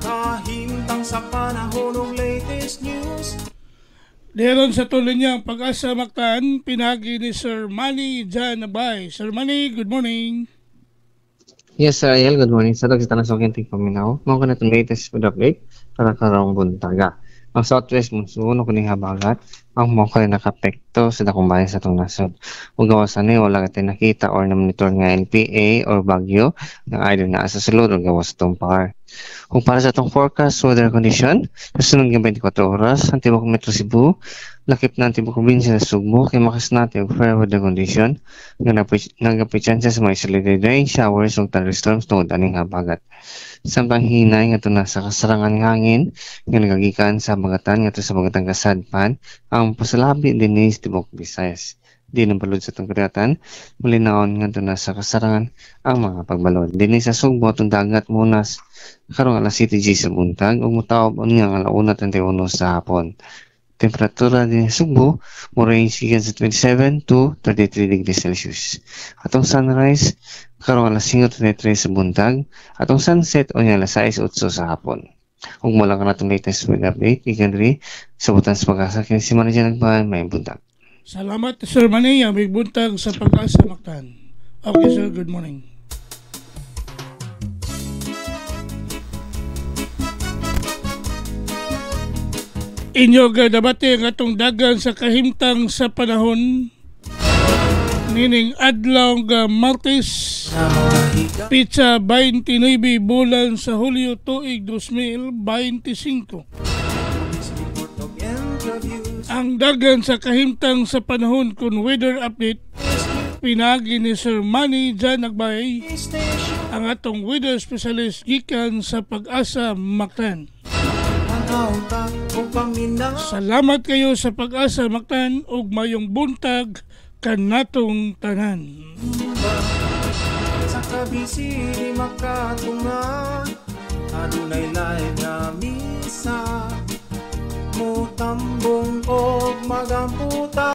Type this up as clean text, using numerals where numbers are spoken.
kahimtang sa panahon ng latest news. Deron sa tuloy niyang Pag-asa Mactan, pinagi ni Sir Manny Jan Abay. Sir Manny, good morning. Yes, Sir Ariel, good morning. Sa Dagstan sa Kinting Paminaw, mga ka na itong latest food update para karong buntaga. Ang southwest monsoon o kuning habagat, ang mga ka na nakapekto sa dakong bayan sa itong nasod. Kung gawasan niyo, wala ka nakita or na-monitor nga NPA or bagyo na either na sa sulod o gawas itong par. Kung para sa itong forecast weather condition, kasunod ng 24 oras, ang tibok Metro Cebu, lakip na ang tibok probinsya sa Sugbo, kay makas natin ang fair weather condition, nagapi chances sa mga isolated rain, showers, o thunderstorms tungod aning habagat. Samtang hinay nga ito nasa kasarangan ng hangin, nga nagagikan sa bagatan, nga ito sa bagatang kasadpan, ang pasalabi din ni tibok Visayas. Di nang balod sa itong kariatan, malinaon nga ito nasa kasarangan ang mga pagbalod. Dini sa Sugbo, itong dagat munas, karong alas 7 sa buntag, o mutaob niya ang alauna 31 sa hapon. Temperatura din sa Sugbo, mo range gikan sa 27 to 33 degrees Celsius. Atong sunrise, karong alas 5:33 sa buntag, atong sunset o niya alas 6:08 sa hapon. Kung wala ka na itong latest weather update, ikan rin sa Butan sa Pag-asa, kaya si Manager Nagbahan, may buntag. Salamat, Sir Manny, may buntag sa Pag-asa Mactan. Okay, sir, good morning. Inyo gadabati ang atong dagan sa kahimtang sa panahon nining adlaw nga Martes Pizza 29 bulan sa Hulyo tuig 2025. Ang dagan sa kahimtang sa panahon kun weather update pinagi ni Sir Manny Jan Agbay, ang atong weather specialist gikan sa Pag-asa Mactan. Salamat kayo sa Pag-asa Mactan ug mayong buntag kanatong tanan. Sa kabisi di makatunga, adunay lain na misa, mutambong og magamputa.